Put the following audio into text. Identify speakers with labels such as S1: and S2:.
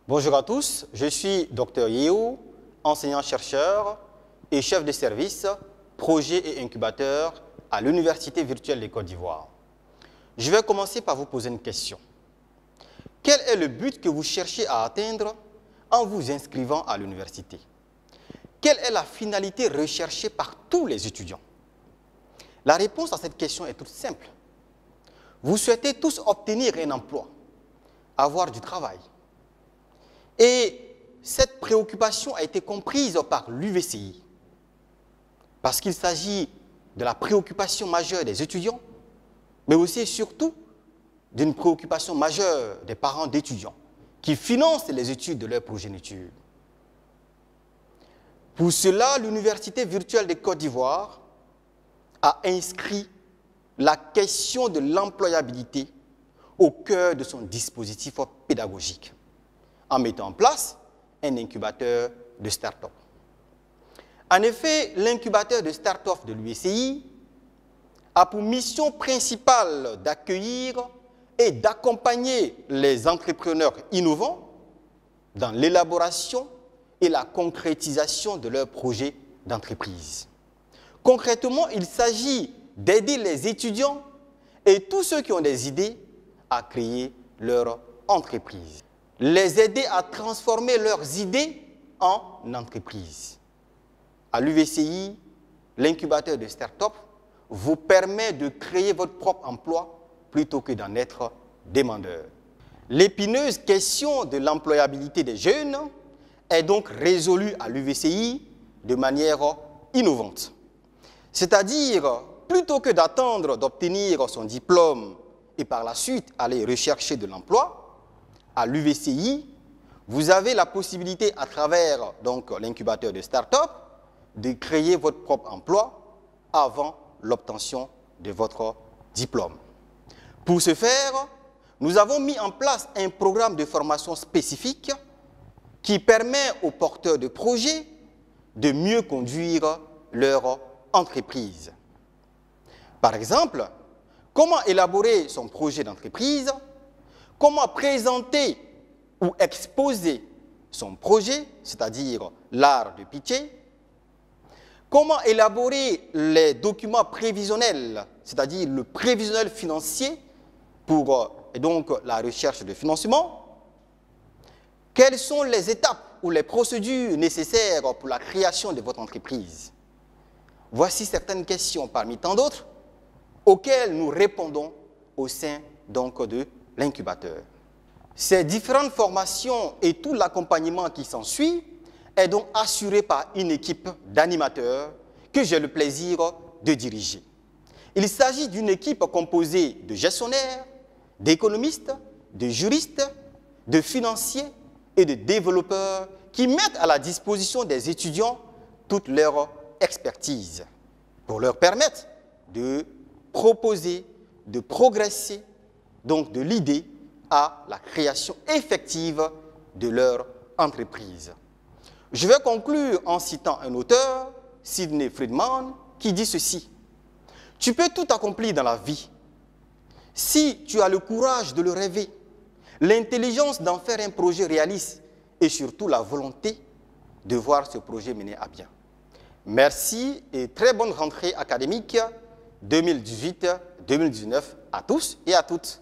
S1: Bonjour à tous, je suis Dr Yeo, enseignant-chercheur et chef de service, projet et incubateur à l'Université virtuelle de Côte d'Ivoire. Je vais commencer par vous poser une question. Quel est le but que vous cherchez à atteindre en vous inscrivant à l'université? Quelle est la finalité recherchée par tous les étudiants? La réponse à cette question est toute simple. Vous souhaitez tous obtenir un emploi, avoir du travail. Et cette préoccupation a été comprise par l'UVCI, parce qu'il s'agit de la préoccupation majeure des étudiants, mais aussi et surtout d'une préoccupation majeure des parents d'étudiants qui financent les études de leur progéniture. Pour cela, l'Université virtuelle de Côte d'Ivoire a inscrit la question de l'employabilité au cœur de son dispositif pédagogique, en mettant en place un incubateur de start-up. En effet, l'incubateur de start-up de l'UVCI a pour mission principale d'accueillir et d'accompagner les entrepreneurs innovants dans l'élaboration et la concrétisation de leurs projets d'entreprise. Concrètement, il s'agit d'aider les étudiants et tous ceux qui ont des idées à créer leur entreprise. Les aider à transformer leurs idées en entreprise. À l'UVCI, l'incubateur de start-up vous permet de créer votre propre emploi plutôt que d'en être demandeur. L'épineuse question de l'employabilité des jeunes est donc résolue à l'UVCI de manière innovante. C'est-à-dire, plutôt que d'attendre d'obtenir son diplôme et par la suite aller rechercher de l'emploi, à l'UVCI, vous avez la possibilité à travers l'incubateur de start-up de créer votre propre emploi avant l'obtention de votre diplôme. Pour ce faire, nous avons mis en place un programme de formation spécifique qui permet aux porteurs de projets de mieux conduire leur entreprise. Par exemple, comment élaborer son projet d'entreprise, comment présenter ou exposer son projet, c'est-à-dire l'art de pitcher, comment élaborer les documents prévisionnels, c'est-à-dire le prévisionnel financier pour la recherche de financement, quelles sont les étapes ou les procédures nécessaires pour la création de votre entreprise. Voici certaines questions parmi tant d'autres auxquelles nous répondons au sein de l'incubateur. Ces différentes formations et tout l'accompagnement qui s'ensuit est donc assuré par une équipe d'animateurs que j'ai le plaisir de diriger. Il s'agit d'une équipe composée de gestionnaires, d'économistes, de juristes, de financiers et de développeurs qui mettent à la disposition des étudiants toute leur expertise pour leur permettre de proposer, de progresser, donc de l'idée à la création effective de leur entreprise. Je vais conclure en citant un auteur, Sidney Friedman, qui dit ceci: « Tu peux tout accomplir dans la vie si tu as le courage de le rêver, l'intelligence d'en faire un projet réaliste et surtout la volonté de voir ce projet mené à bien. » Merci et très bonne rentrée académique 2018-2019 à tous et à toutes.